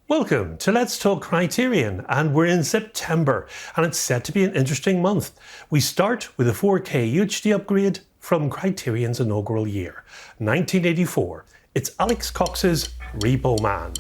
Welcome to Let's Talk Criterion, and we're in September, and it's set to be an interesting month. We start with a 4K UHD upgrade from Criterion's inaugural year, 1984. It's Alex Cox's Repo Man.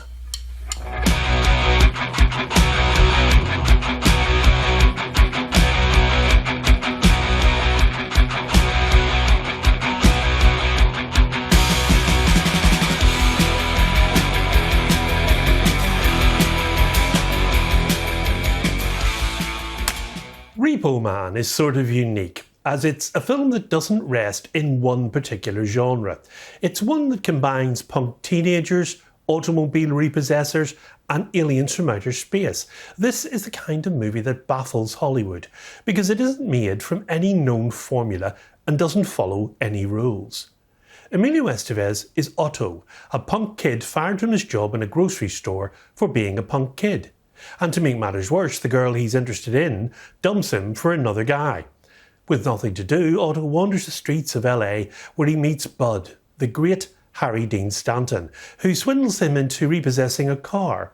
Repo Man is sort of unique, as it's a film that doesn't rest in one particular genre. It's one that combines punk teenagers, automobile repossessors, and aliens from outer space. This is the kind of movie that baffles Hollywood, because it isn't made from any known formula and doesn't follow any rules. Emilio Estevez is Otto, a punk kid fired from his job in a grocery store for being a punk kid. And to make matters worse, the girl he's interested in dumps him for another guy. With nothing to do, Otto wanders the streets of LA where he meets Bud, the great Harry Dean Stanton, who swindles him into repossessing a car.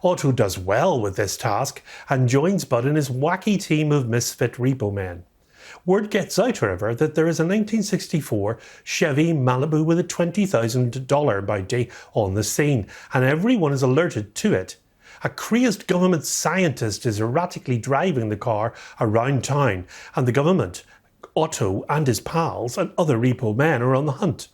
Otto does well with this task and joins Bud in his wacky team of misfit repo men. Word gets out, however, that there is a 1964 Chevy Malibu with a $20,000 bounty on the scene, and everyone is alerted to it. A crazed government scientist is erratically driving the car around town, and the government, Otto and his pals and other repo men are on the hunt.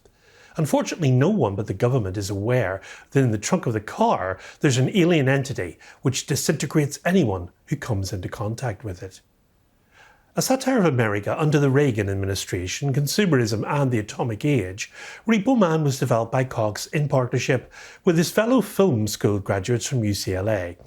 Unfortunately, no one but the government is aware that in the trunk of the car there's an alien entity which disintegrates anyone who comes into contact with it. A satire of America under the Reagan administration, consumerism and the atomic age, Repo Man was developed by Cox in partnership with his fellow film school graduates from UCLA.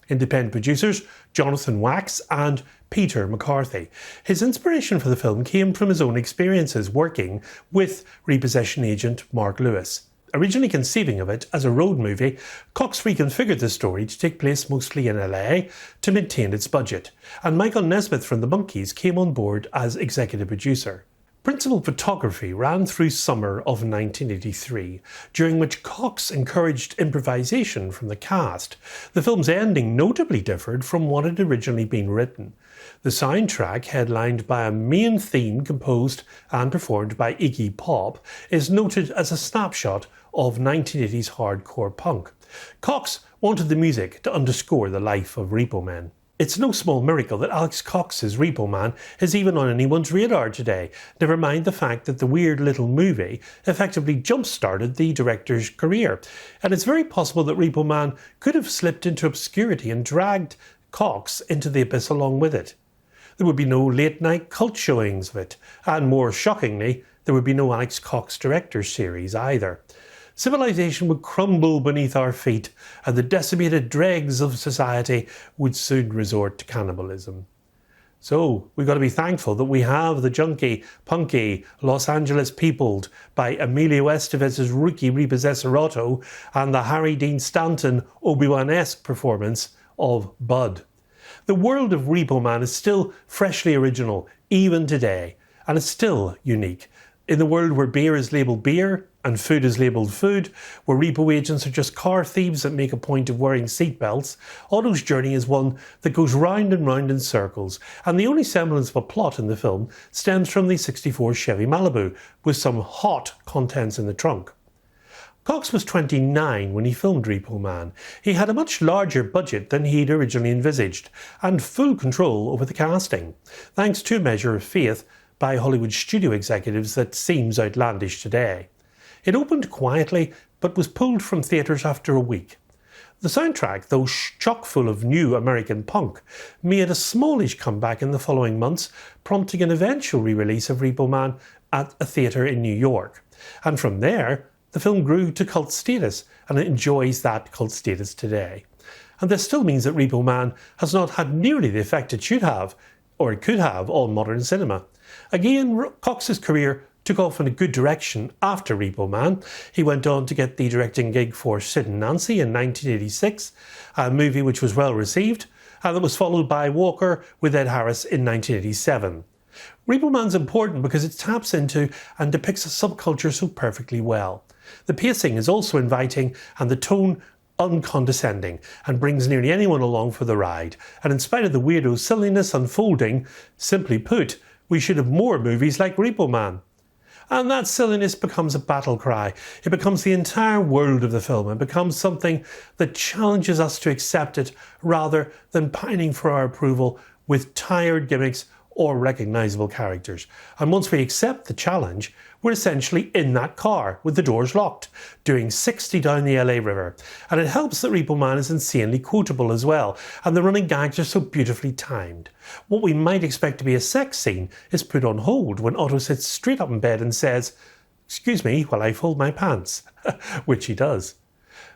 Independent producers Jonathan Wax and Peter McCarthy. His inspiration for the film came from his own experiences working with repossession agent Mark Lewis. Originally conceiving of it as a road movie, Cox reconfigured the story to take place mostly in LA to maintain its budget, and Michael Nesmith from the Monkees came on board as executive producer. Principal photography ran through summer of 1983, during which Cox encouraged improvisation from the cast. The film's ending notably differed from what had originally been written. The soundtrack, headlined by a main theme composed and performed by Iggy Pop, is noted as a snapshot of 1980s hardcore punk. Cox wanted the music to underscore the life of Repo Men. It's no small miracle that Alex Cox's Repo Man is even on anyone's radar today, never mind the fact that the weird little movie effectively jump-started the director's career. And it's very possible that Repo Man could have slipped into obscurity and dragged Cox into the abyss along with it. There would be no late-night cult showings of it, and more shockingly, there would be no Alex Cox director's series either. Civilization would crumble beneath our feet, and the decimated dregs of society would soon resort to cannibalism. So, we've got to be thankful that we have the junky, punky, Los Angeles peopled by Emilio Estevez's rookie repossessor Otto and the Harry Dean Stanton Obi-Wan-esque performance of Bud. The world of Repo Man is still freshly original, even today, and it's still unique. In the world where beer is labelled beer and food is labelled food, where repo agents are just car thieves that make a point of wearing seatbelts, Otto's journey is one that goes round and round in circles, and the only semblance of a plot in the film stems from the '64 Chevy Malibu, with some hot contents in the trunk. Cox was 29 when he filmed Repo Man. He had a much larger budget than he'd originally envisaged, and full control over the casting, thanks to a measure of faith by Hollywood studio executives that seems outlandish today. It opened quietly, but was pulled from theatres after a week. The soundtrack, though chock full of new American punk, made a smallish comeback in the following months, prompting an eventual re-release of Repo Man at a theatre in New York. And from there, the film grew to cult status, and it enjoys that cult status today. And this still means that Repo Man has not had nearly the effect it should have, or it could have, on modern cinema. Again, Cox's career took off in a good direction after Repo Man. He went on to get the directing gig for Sid and Nancy in 1986, a movie which was well received, and that was followed by Walker with Ed Harris in 1987. Repo Man's important because it taps into and depicts a subculture so perfectly well. The pacing is also inviting, and the tone uncondescending and brings nearly anyone along for the ride. And in spite of the weirdo silliness unfolding, simply put, we should have more movies like Repo Man. And that silliness becomes a battle cry. It becomes the entire world of the film. It becomes something that challenges us to accept it rather than pining for our approval with tired gimmicks or recognisable characters. And once we accept the challenge, we're essentially in that car with the doors locked, doing 60 down the LA River. And it helps that Repo Man is insanely quotable as well, and the running gags are so beautifully timed. What we might expect to be a sex scene is put on hold when Otto sits straight up in bed and says, "Excuse me while I fold my pants," which he does.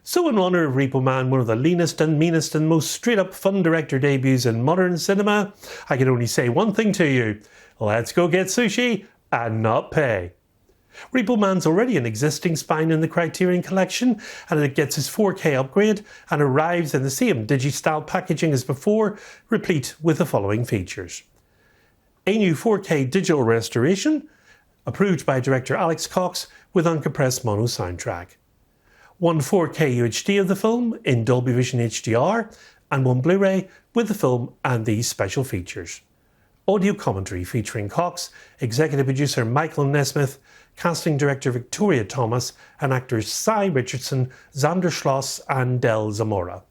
So in honour of Repo Man, one of the leanest and meanest and most straight-up fun director debuts in modern cinema, I can only say one thing to you: let's go get sushi and not pay. Repo Man's already an existing spine in the Criterion collection, and it gets its 4K upgrade and arrives in the same digi-style packaging as before, replete with the following features. A new 4K digital restoration, approved by director Alex Cox with uncompressed mono soundtrack. One 4K UHD of the film in Dolby Vision HDR, and one Blu-ray with the film and these special features. Audio commentary featuring Cox, executive producer Michael Nesmith, casting director Victoria Thomas, and actors Cy Richardson, Xander Schloss and Del Zamora.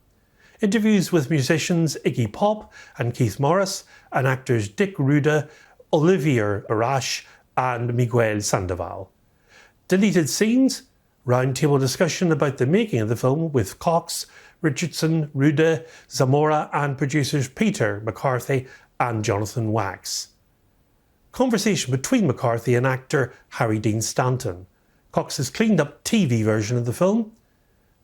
Interviews with musicians Iggy Pop and Keith Morris, and actors Dick Ruda, Olivier Arash and Miguel Sandoval. Deleted scenes, roundtable discussion about the making of the film with Cox, Richardson, Ruda, Zamora and producers Peter McCarthy and Jonathan Wax. Conversation between McCarthy and actor Harry Dean Stanton. Cox's cleaned up TV version of the film.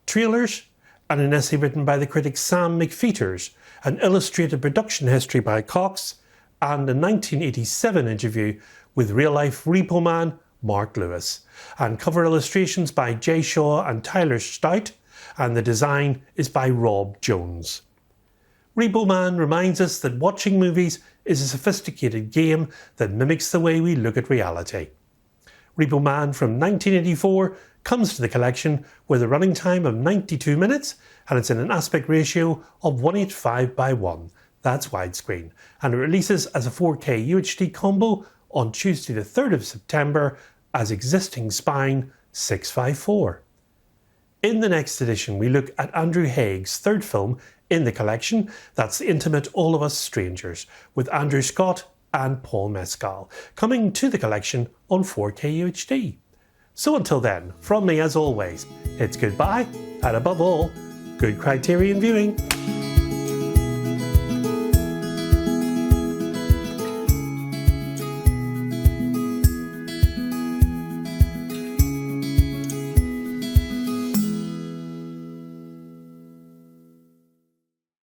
Trailers and an essay written by the critic Sam McFeeters, an illustrated production history by Cox, and a 1987 interview with real-life Repo Man Mark Lewis, and cover illustrations by Jay Shaw and Tyler Stout, and the design is by Rob Jones. Repo Man reminds us that watching movies is a sophisticated game that mimics the way we look at reality. Repo Man from 1984 comes to the collection with a running time of 92 minutes, and it's in an aspect ratio of 185:1. That's widescreen, and it releases as a 4K UHD combo on Tuesday the 3rd of September as existing spine 654. In the next edition, we look at Andrew Haig's third film in the collection, that's The Intimate All of Us Strangers, with Andrew Scott and Paul Mescal, coming to the collection on 4K UHD. So until then, from me as always, it's goodbye, and above all, good Criterion viewing.